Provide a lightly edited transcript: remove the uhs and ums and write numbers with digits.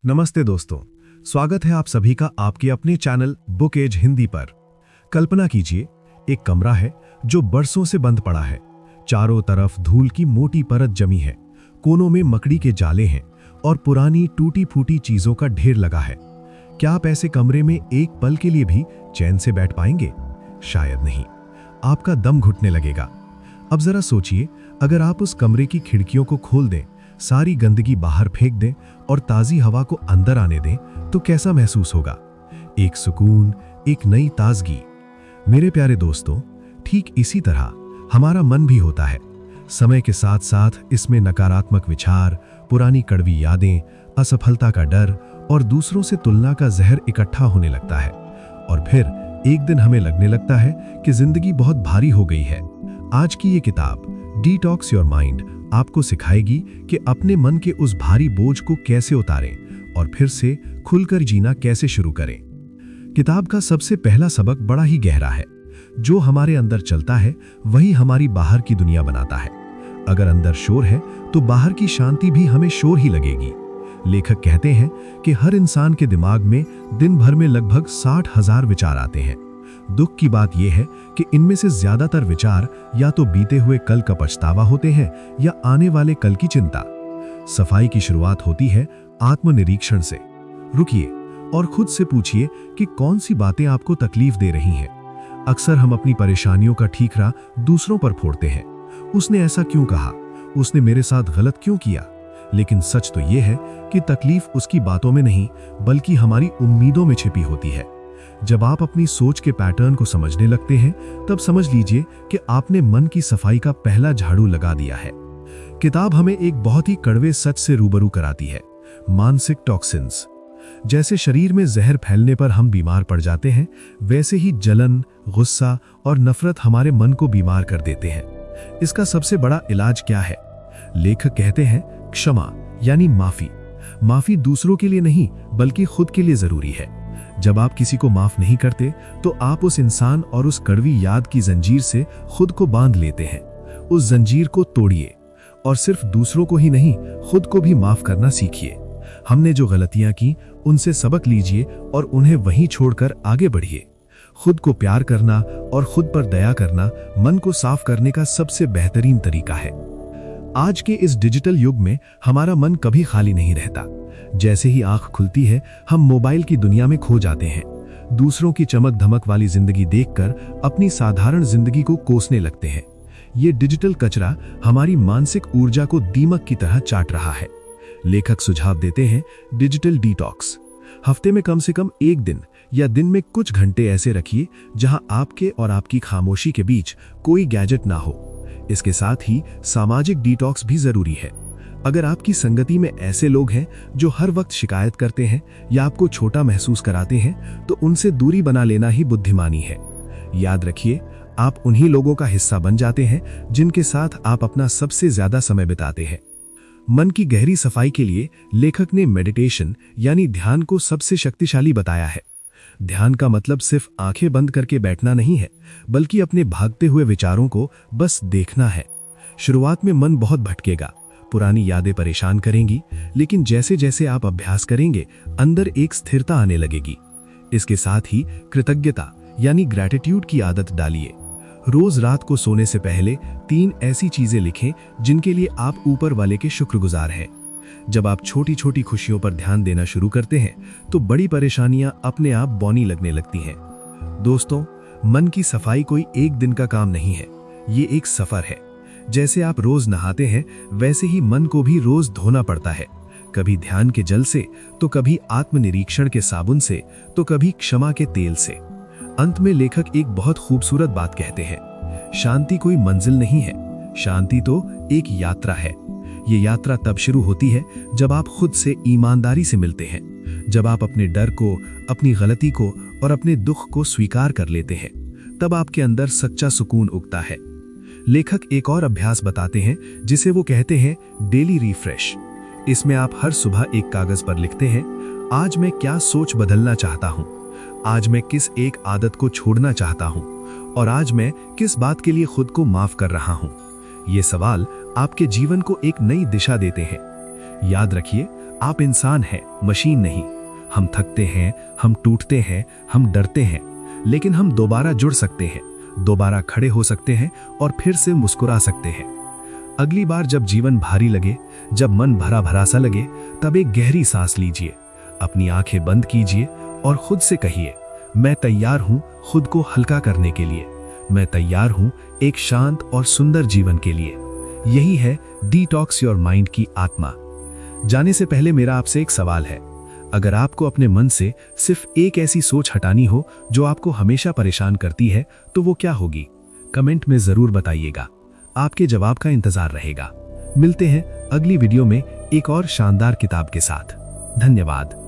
नमस्ते दोस्तों, स्वागत है आप सभी का आपके अपने चैनल बुक एज हिंदी पर। कल्पना कीजिए, एक कमरा है जो बरसों से बंद पड़ा है। चारों तरफ धूल की मोटी परत जमी है, कोनों में मकड़ी के जाले हैं और पुरानी टूटी फूटी चीजों का ढेर लगा है। क्या आप ऐसे कमरे में एक पल के लिए भी चैन से बैठ पाएंगे? शायद नहीं, आपका दम घुटने लगेगा। अब जरा सोचिए, अगर आप उस कमरे की खिड़कियों को खोल दें, सारी गंदगी बाहर फेंक दें और ताजी हवा को अंदर आने दें, तो कैसा महसूस होगा? एक सुकून, एक नई ताजगी। मेरे प्यारे दोस्तों, ठीक इसी तरह हमारा मन भी होता है। समय के साथ साथ इसमें नकारात्मक विचार, पुरानी कड़वी यादें, असफलता का डर और दूसरों से तुलना का जहर इकट्ठा होने लगता है। और फिर एक दिन हमें लगने लगता है कि जिंदगी बहुत भारी हो गई है। आज की ये किताब डिटॉक्स योर माइंड आपको सिखाएगी कि अपने मन के उस भारी बोझ को कैसे उतारें और फिर से खुलकर जीना कैसे शुरू करें। किताब का सबसे पहला सबक बड़ा ही गहरा है। जो हमारे अंदर चलता है वही हमारी बाहर की दुनिया बनाता है। अगर अंदर शोर है तो बाहर की शांति भी हमें शोर ही लगेगी। लेखक कहते हैं कि हर इंसान के दिमाग में दिन भर में लगभग 60,000 विचार आते हैं। दुख की बात यह है कि इनमें से ज्यादातर विचार या तो बीते हुए कल का पछतावा होते हैं या आने वाले कल की चिंता। सफाई की शुरुआत होती है आत्मनिरीक्षण से। रुकिए और खुद से पूछिए कि कौन सी बातें आपको तकलीफ दे रही हैं। अक्सर हम अपनी परेशानियों का ठीकरा दूसरों पर फोड़ते हैं। उसने ऐसा क्यों कहा, उसने मेरे साथ गलत क्यों किया। लेकिन सच तो यह है कि तकलीफ उसकी बातों में नहीं बल्कि हमारी उम्मीदों में छिपी होती है। जब आप अपनी सोच के पैटर्न को समझने लगते हैं, तब समझ लीजिए कि आपने मन की सफाई का पहला झाड़ू लगा दिया है। किताब हमें एक बहुत ही कड़वे सच से रूबरू कराती है। मानसिक टॉक्सिन्स। जैसे शरीर में जहर फैलने पर हम बीमार पड़ जाते हैं, वैसे ही जलन, गुस्सा और नफरत हमारे मन को बीमार कर देते हैं। इसका सबसे बड़ा इलाज क्या है? लेखक कहते हैं क्षमा यानी माफी। माफी दूसरों के लिए नहीं बल्कि खुद के लिए जरूरी है। जब आप किसी को माफ नहीं करते तो आप उस इंसान और उस कड़वी याद की जंजीर से खुद को बांध लेते हैं। उस जंजीर को तोड़िए और सिर्फ दूसरों को ही नहीं, खुद को भी माफ करना सीखिए। हमने जो गलतियां की उनसे सबक लीजिए और उन्हें वहीं छोड़कर आगे बढ़िए। खुद को प्यार करना और खुद पर दया करना मन को साफ करने का सबसे बेहतरीन तरीका है। आज के इस डिजिटल युग में हमारा मन कभी खाली नहीं रहता। जैसे ही आंख खुलती है, हम मोबाइल की दुनिया में खो जाते हैं। दूसरों की चमक धमक वाली जिंदगी देखकर अपनी साधारण जिंदगी को कोसने लगते हैं। ये डिजिटल कचरा हमारी मानसिक ऊर्जा को दीमक की तरह चाट रहा है। लेखक सुझाव देते हैं डिजिटल डिटॉक्स। हफ्ते में कम से कम एक दिन या दिन में कुछ घंटे ऐसे रखिए जहां आपके और आपकी खामोशी के बीच कोई गैजेट ना हो। इसके साथ ही सामाजिक डिटॉक्स भी जरूरी है। अगर आपकी संगति में ऐसे लोग हैं जो हर वक्त शिकायत करते हैं या आपको छोटा महसूस कराते हैं, तो उनसे दूरी बना लेना ही बुद्धिमानी है। याद रखिए, आप उन्हीं लोगों का हिस्सा बन जाते हैं जिनके साथ आप अपना सबसे ज्यादा समय बिताते हैं। मन की गहरी सफाई के लिए लेखक ने मेडिटेशन यानी ध्यान को सबसे शक्तिशाली बताया है। ध्यान का मतलब सिर्फ आंखें बंद करके बैठना नहीं है, बल्कि अपने भागते हुए विचारों को बस देखना है। शुरुआत में मन बहुत भटकेगा, पुरानी यादें परेशान करेंगी, लेकिन जैसे जैसे आप अभ्यास करेंगे, अंदर एक स्थिरता आने लगेगी। इसके साथ ही कृतज्ञता यानी ग्रैटिट्यूड की आदत डालिए। रोज रात को सोने से पहले 3 ऐसी चीजें लिखें जिनके लिए आप ऊपर वाले के शुक्रगुजार हैं। जब आप छोटी छोटी खुशियों पर ध्यान देना शुरू करते हैं, तो बड़ी परेशानियां अपने आप बौनी लगने लगती हैं। दोस्तों, मन की सफाई कोई एक दिन का काम नहीं है, ये एक सफर है। जैसे आप रोज नहाते हैं, वैसे ही मन को भी रोज धोना पड़ता है। कभी ध्यान के जल से, तो कभी आत्मनिरीक्षण के साबुन से, तो कभी क्षमा के तेल से। अंत में लेखक एक बहुत खूबसूरत बात कहते हैं, शांति कोई मंजिल नहीं है, शांति तो एक यात्रा है। ये यात्रा तब शुरू होती है जब आप खुद से ईमानदारी से मिलते हैं, जब आप अपने डर को, अपनी गलती को और अपने दुख को स्वीकार कर लेते हैं, तब आपके अंदर सच्चा सुकून उगता है। लेखक एक और अभ्यास बताते हैं जिसे वो कहते हैं डेली रिफ्रेश। इसमें आप हर सुबह एक कागज पर लिखते हैं, आज मैं क्या सोच बदलना चाहता हूँ, आज मैं किस एक आदत को छोड़ना चाहता हूँ और आज मैं किस बात के लिए खुद को माफ कर रहा हूँ। ये सवाल आपके जीवन को एक नई दिशा देते हैं। याद रखिए, आप इंसान हैं, मशीन नहीं। हम थकते हैं, हम टूटते हैं, हम डरते हैं, लेकिन हम दोबारा जुड़ सकते हैं, दोबारा खड़े हो सकते हैं और फिर से मुस्कुरा सकते हैं। अगली बार जब जीवन भारी लगे, जब मन भरा भरा सा लगे, तब एक गहरी सांस लीजिए, अपनी आंखें बंद कीजिए और खुद से कहिए, मैं तैयार हूं खुद को हल्का करने के लिए, मैं तैयार हूं एक शांत और सुंदर जीवन के लिए। यही है डिटॉक्स योर माइंड की आत्मा। जाने से पहले मेरा आपसे एक सवाल है, अगर आपको अपने मन से सिर्फ एक ऐसी सोच हटानी हो जो आपको हमेशा परेशान करती है, तो वो क्या होगी? कमेंट में जरूर बताइएगा। आपके जवाब का इंतजार रहेगा। मिलते हैं अगली वीडियो में एक और शानदार किताब के साथ। धन्यवाद।